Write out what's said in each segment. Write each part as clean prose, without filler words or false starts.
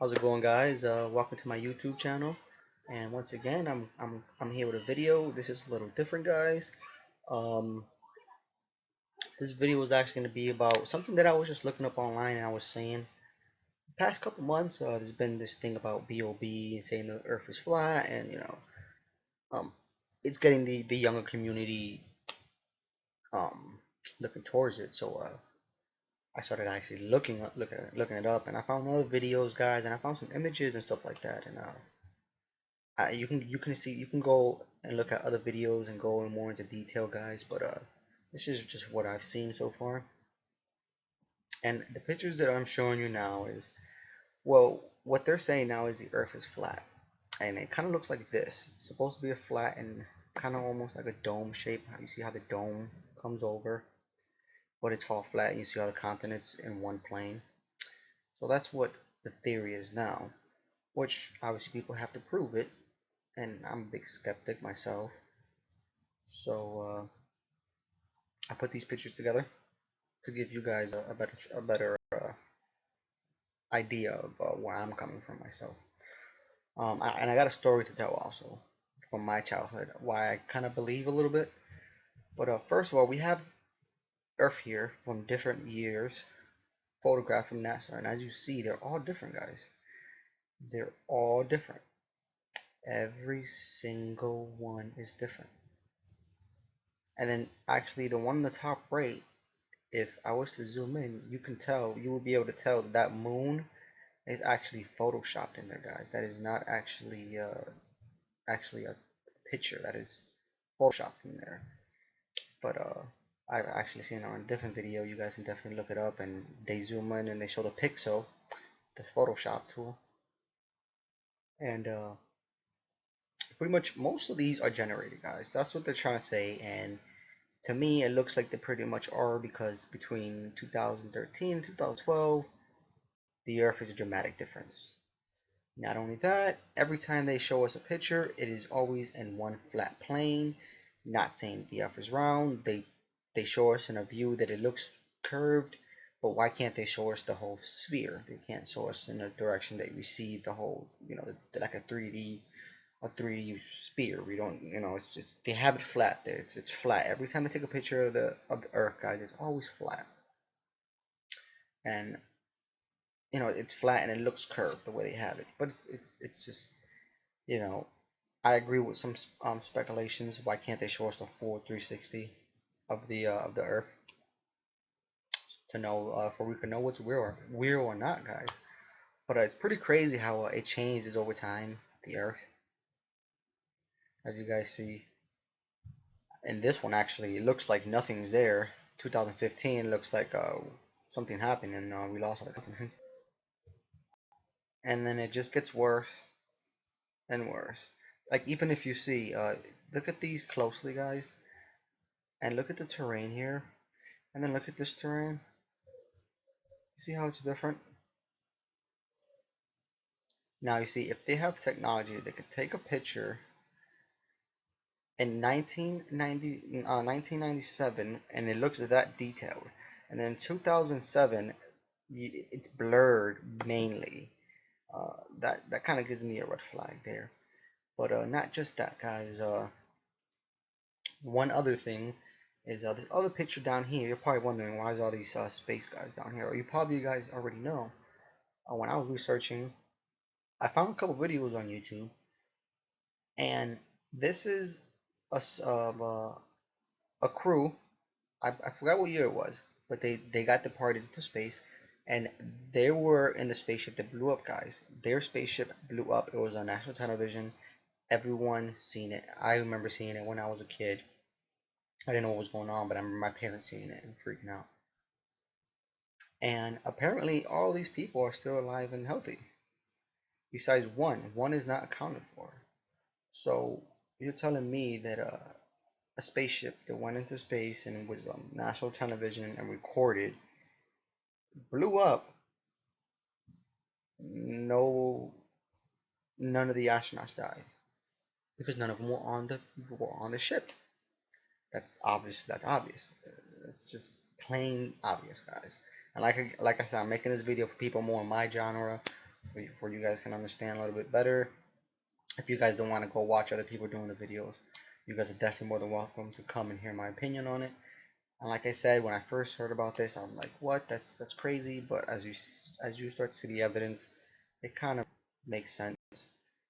How's it going, guys? Welcome to my YouTube channel. And once again, I'm here with a video. This is a little different, guys. Um, this video is actually going to be about something that I was just looking up online, and I was saying the past couple months, there's been this thing about BOB and saying the Earth is flat, and um, it's getting the younger community um looking towards it. So I started actually looking it up, and I found other videos, guys, and I found some images and stuff like that, and you can go and look at other videos and go more into detail, guys, but this is just what I've seen so far. And the pictures that I'm showing you now is, well, what they're saying now is the earth is flat, and it kind of looks like this. It's supposed to be a flat and kind of almost like a dome shape. You see how the dome comes over, but it's all flat, and you see all the continents in one plane. So that's what the theory is now, which obviously people have to prove it, and I'm a big skeptic myself. So I put these pictures together to give you guys a better idea of where I'm coming from myself. And I got a story to tell also from my childhood, why I kind of believe a little bit. But first of all, we have Earth here from different years, photographed from NASA, and as you see, they're all different, guys. They're all different. Every single one is different. And then actually, the one in the top right, if I was to zoom in, you will be able to tell that that moon is actually photoshopped in there, guys. That is not actually a picture. That is photoshopped in there. But I've actually seen it on a different video. You guys can definitely look it up, and they zoom in and they show the pixel, the Photoshop tool, and pretty much most of these are generated, guys. That's what they're trying to say, and to me, it looks like they pretty much are, because between 2013 and 2012, the Earth is a dramatic difference. Not only that, every time they show us a picture, it is always in one flat plane. Not saying the Earth is round. They show us in a view that it looks curved, but why can't they show us the whole sphere? They can't show us in a direction that we see the whole, like a 3D sphere. We don't, it's just they have it flat there. It's flat. Every time they take a picture of the Earth, guys, it's always flat. And it's flat and it looks curved the way they have it. But it's just, you know, I agree with some speculations. Why can't they show us the full 360 of the Earth to know for we can know what's real or not, guys. But it's pretty crazy how it changes over time. The Earth, as you guys see, and this one actually it looks like nothing's there. 2015 looks like something happened and we lost all the continent. And then it just gets worse and worse. Like even if you see, look at these closely, guys, and look at the terrain here, and then look at this terrain. You see how it's different? Now you see, if they have technology, they could take a picture in 1997 and it looks that detailed, and then 2007 it's blurred mainly. That kind of gives me a red flag there. But not just that, guys. One other thing is this other picture down here. You're probably wondering why is all these space guys down here, or you probably guys already know. When I was researching, I found a couple videos on YouTube, and this is a crew. I forgot what year it was, but they got departed into space, and they were in the spaceship that blew up, guys. Their spaceship blew up. It was on national television. Everyone seen it. I remember seeing it when I was a kid. I didn't know what was going on, but I remember my parents seeing it and freaking out. And apparently, all these people are still alive and healthy. Besides one. One is not accounted for. So you're telling me that a spaceship that went into space and was on national television and recorded blew up. No, none of the astronauts died because none of them were on the ship. That's obvious. That's obvious. It's just plain obvious, guys. And like I said, I'm making this video for people more in my genre for you guys can understand a little bit better. If you guys don't want to go watch other people doing the videos, you guys are definitely more than welcome to come and hear my opinion on it. And like I said, when I first heard about this, I'm like, what? That's crazy. But as you start to see the evidence, it kind of makes sense.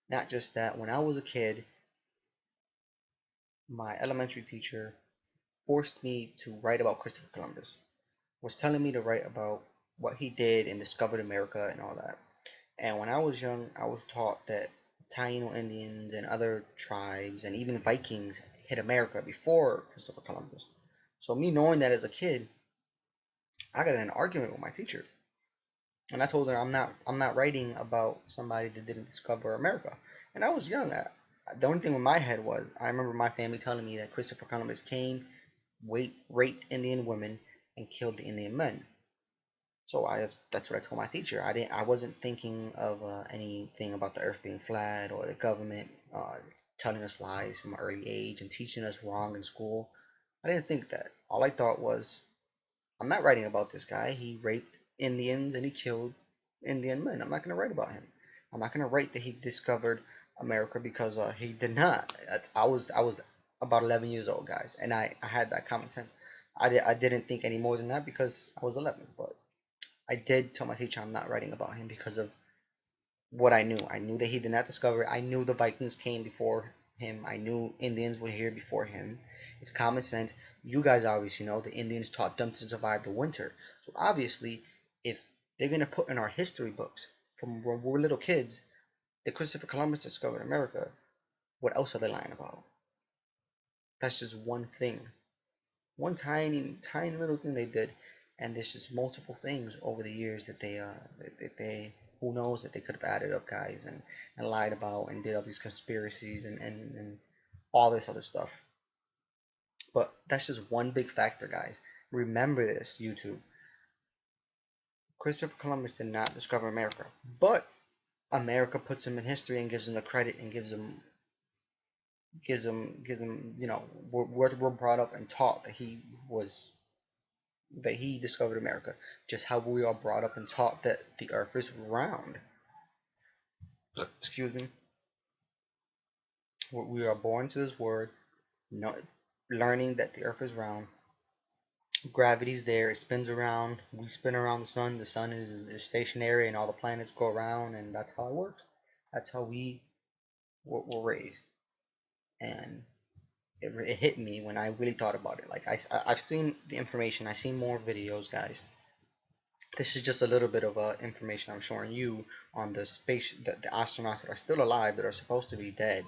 Not just that, when I was a kid, my elementary teacher forced me to write about Christopher Columbus. Was telling me to write about what he did and discovered America and all that. And when I was young, I was taught that Taino Indians and other tribes and even Vikings hit America before Christopher Columbus. So me knowing that as a kid, I got in an argument with my teacher, and I told her I'm not writing about somebody that didn't discover America. And I was young. The only thing in my head was I remember my family telling me that Christopher Columbus came, raped Indian women, and killed the Indian men. So that's what I told my teacher. I wasn't thinking of anything about the Earth being flat or the government telling us lies from an early age and teaching us wrong in school. I didn't think that. All I thought was, I'm not writing about this guy. He raped Indians and he killed Indian men. I'm not going to write about him. I'm not going to write that he discovered America because he did not. I was about 11 years old, guys, and I had that common sense. I didn't think any more than that because I was 11, but I did tell my teacher I'm not writing about him because of what I knew. I knew that he did not discover it. I knew the Vikings came before him. I knew Indians were here before him. It's common sense. You guys obviously know the Indians taught them to survive the winter. So obviously, if they're gonna put in our history books from when we were little kids that Christopher Columbus discovered America, what else are they lying about? That's just one thing, one tiny, tiny little thing they did, and there's just multiple things over the years that they who knows that they could have added up, guys, and lied about and did all these conspiracies and all this other stuff. But that's just one big factor, guys. Remember this, YouTube. Christopher Columbus did not discover America, but America puts him in history and gives him the credit and gives him, we're brought up and taught was that he discovered America, just how we are brought up and taught that the earth is round. Excuse me. We are born to this world, learning that the earth is round. Gravity's there, it spins around, we spin around the sun is stationary, and all the planets go around, and that's how it works. That's how we were raised. And it hit me when I really thought about it. Like, I've seen the information, I've seen more videos, guys. This is just a little bit of information I'm showing you on the astronauts that are still alive, that are supposed to be dead,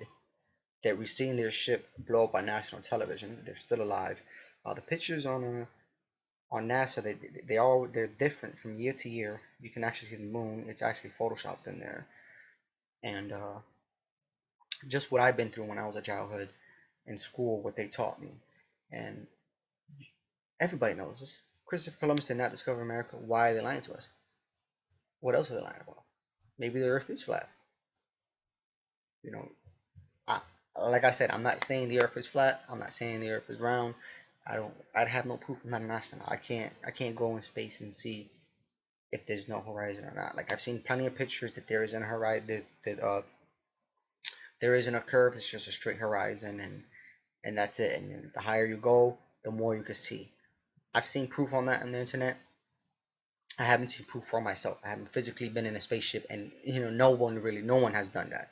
that we've seen their ship blow up on national television. They're still alive. The pictures on NASA, they're different from year to year. You can actually see the moon. It's actually photoshopped in there, and just what I've been through when I was a childhood in school, what they taught me, and everybody knows this. Christopher Columbus did not discover America. Why are they lying to us? What else are they lying about? Maybe the Earth is flat. You know, I, like I said, I'm not saying the Earth is flat. I'm not saying the Earth is round. I'd have no proof. I'm not an astronaut. I can't go in space and see if there's no horizon or not. Like, I've seen plenty of pictures that there isn't a horizon, that there isn't a curve. It's just a straight horizon, and that's it. And the higher you go, the more you can see. I've seen proof on that on the internet. I haven't seen proof for myself. I haven't physically been in a spaceship, and no one has done that.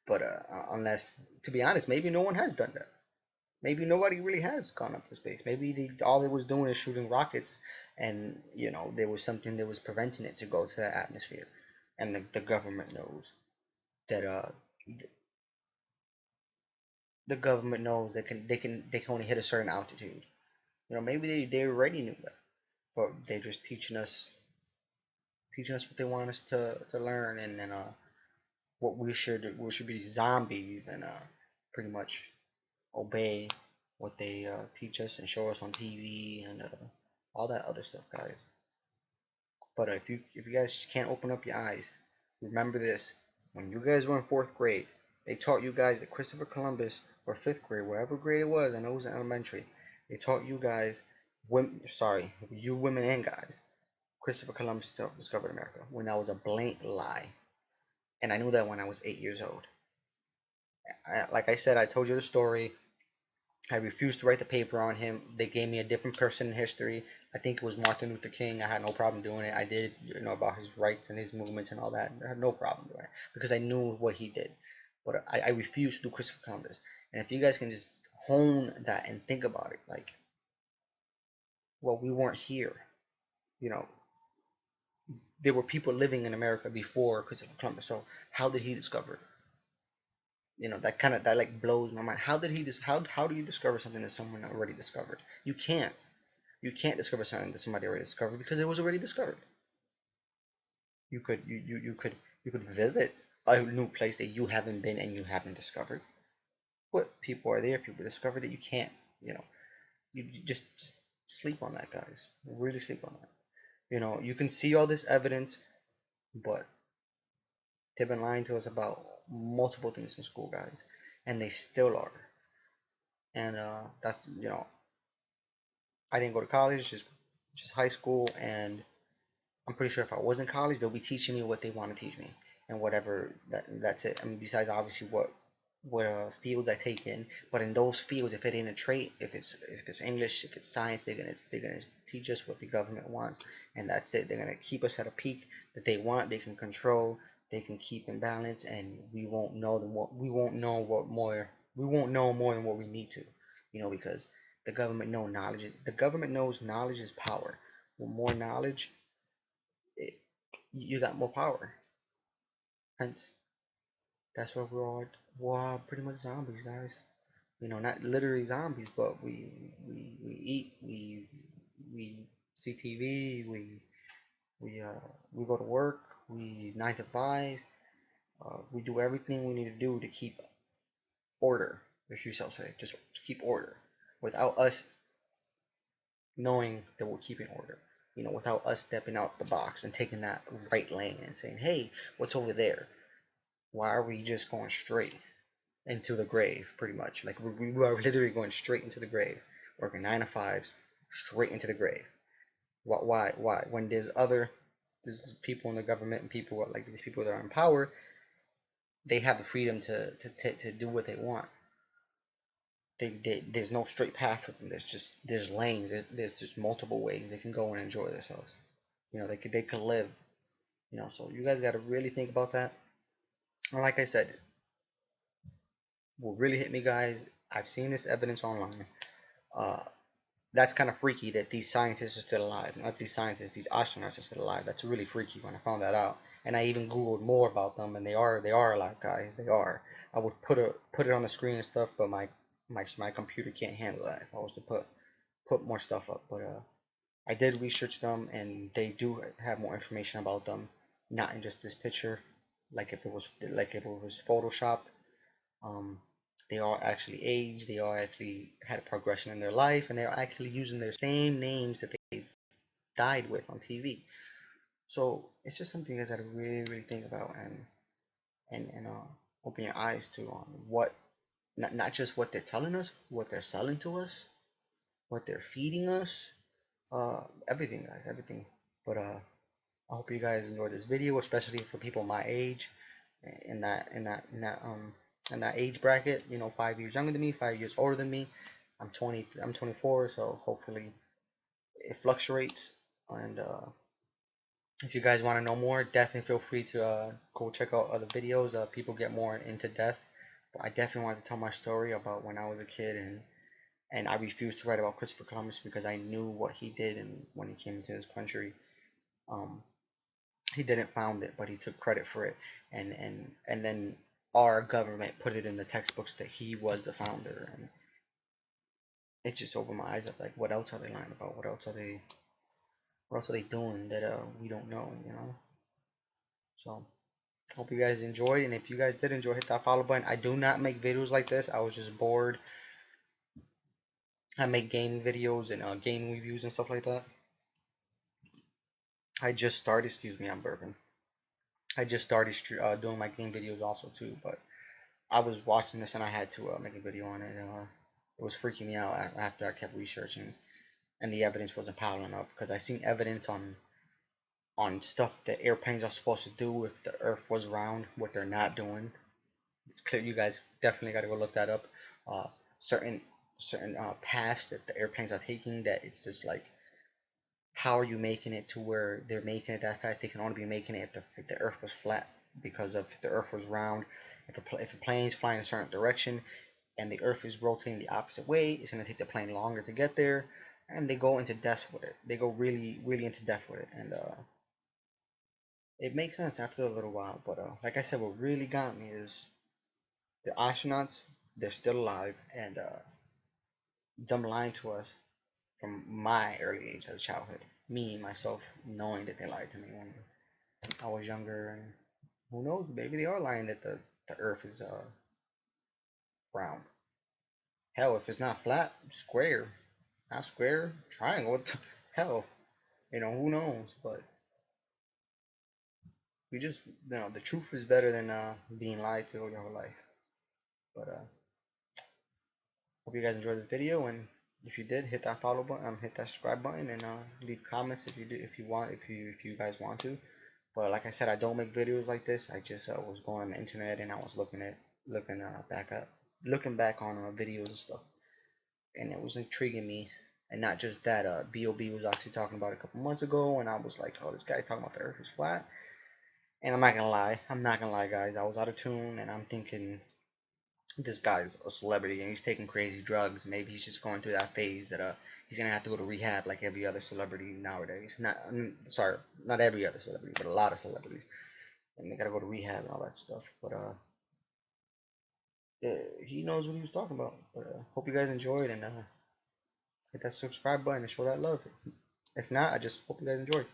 But unless, to be honest, maybe no one has done that. Maybe nobody really has gone up to space. Maybe all they was doing is shooting rockets, and there was something that was preventing it to go to that atmosphere, and the government knows that the government knows they can only hit a certain altitude. Maybe they already knew that, but they're just teaching us what they want us to learn, and then what we should be zombies, and pretty much obey what they teach us and show us on TV, and all that other stuff, guys. But if you guys can't open up your eyes, remember this: when you guys were in fourth grade, they taught you guys that Christopher Columbus, or fifth grade, whatever grade it was. I know it was in elementary. They taught you guys, you women and guys, Christopher Columbus discovered America, when that was a blatant lie. And I knew that when I was 8 years old. Like I said, I told you the story. I refused to write the paper on him. They gave me a different person in history. I think it was Martin Luther King. I had no problem doing it. I did, about his rights and his movements and all that. I had no problem doing it because I knew what he did. But I refused to do Christopher Columbus. And if you guys can just hone that and think about it, like, well, we weren't here. You know, there were people living in America before Christopher Columbus. So how did he discover it? That like blows my mind. How did he how do you discover something that someone already discovered? You can't. You can't discover something that somebody already discovered because it was already discovered. You could visit a new place that you haven't been and you haven't discovered. But people are there. People discover that you can't. You know, you just sleep on that, guys. Really sleep on that. You can see all this evidence, but they've been lying to us about multiple things in school, guys, and they still are. And that's I didn't go to college, just high school, and I'm pretty sure if I was in college, they'll be teaching me what they want to teach me, and whatever that's it. I mean, besides obviously what fields I take in, but in those fields, if it ain't a trait, if it's English, if it's science, they're gonna teach us what the government wants, and that's it. They're gonna keep us at a peak that they want. They can control. They can keep in balance, and we won't know more than what we need to, because the government knows knowledge is power. With more knowledge, it, you got more power. Hence, that's why we're all pretty much zombies, guys. Not literally zombies, but we eat, we see TV, we go to work, we 9 to 5, we do everything we need to do to keep order, if you shall say, just keep order, without us knowing that we're keeping order. Without us stepping out the box and taking that right lane and saying, "Hey, what's over there? Why are we just going straight into the grave?" Pretty much, like we are literally going straight into the grave, working 9 to 5s, straight into the grave. Why? When there's people in the government and people like these people that are in power, they have the freedom to do what they want. There's no straight path for them. There's lanes. There's just multiple ways they can go and enjoy themselves. They could live. So you guys got to really think about that. And like I said, what really hit me, guys, I've seen this evidence online. Uh, that's kind of freaky that these scientists are still alive. Not these scientists, these astronauts are still alive. That's really freaky when I found that out. And I even Googled more about them, and they are alive, guys. They are. I would put it on the screen and stuff, but my computer can't handle that. If I was to put more stuff up, but I did research them, and they do have more information about them, not in just this picture, like if it was photoshopped. Um, they are actually aged. They are actually had a progression in their life, and they're actually using their same names that they died with on TV. So it's just something you guys got to really, really think about and open your eyes to on what not just what they're telling us, what they're selling to us, what they're feeding us, everything, guys, everything. But I hope you guys enjoyed this video, especially for people my age, in that age bracket. 5 years younger than me, 5 years older than me. I'm 24, so hopefully it fluctuates. And if you guys want to know more, definitely feel free to go check out other videos. People get more into death. But I definitely wanted to tell my story about when I was a kid, and I refused to write about Christopher Columbus because I knew what he did, and when he came into this country, um, he didn't found it, but he took credit for it, and then our government put it in the textbooks that he was the founder, and it just opened my eyes up. Like, what else are they lying about? What else are they doing that we don't know? So hope you guys enjoyed, and if you guys did enjoy, hit that follow button. I do not make videos like this. I was just bored. I make game videos and game reviews and stuff like that. I just started. Excuse me, I'm burping. I just started doing my game videos also too, but I was watching this and I had to make a video on it. It was freaking me out after I kept researching, and the evidence wasn't piling up because I seen evidence on on stuff that airplanes are supposed to do if the Earth was round, what they're not doing. It's clear you guys definitely got to go look that up. Uh, certain paths that the airplanes are taking, that it's just like, how are you making it to where they're making it that fast? They can only be making it if the Earth was flat, because if the Earth was round, if a plane is flying a certain direction and the Earth is rotating the opposite way, it's going to take the plane longer to get there, and they go into depth with it. They go really, really into depth with it, and it makes sense after a little while. But like I said, what really got me is the astronauts. They're still alive, and them lying to us from my early age as a childhood. Me myself knowing that they lied to me when I was younger, and who knows, maybe they are lying that the Earth is round. Hell, if it's not flat, square, not square, triangle. What the hell, who knows? But we just, the truth is better than being lied to your whole life. But hope you guys enjoyed this video, and if you did, hit that follow button, hit that subscribe button, and leave comments if you do, if you guys want to. But like I said, I don't make videos like this. I just was going on the internet and I was looking back on videos and stuff, and it was intriguing me. And not just that, Bob was actually talking about it a couple months ago, and I was like, oh, this guy's talking about the Earth is flat. And I'm not gonna lie, guys. I was out of tune, and I'm thinking this guy's a celebrity and he's taking crazy drugs. Maybe he's just going through that phase that he's gonna have to go to rehab like every other celebrity nowadays. Not sorry, not every other celebrity, but a lot of celebrities, and they gotta go to rehab and all that stuff. But yeah, he knows what he was talking about. But hope you guys enjoyed, and hit that subscribe button and show that love. If not, I just hope you guys enjoyed.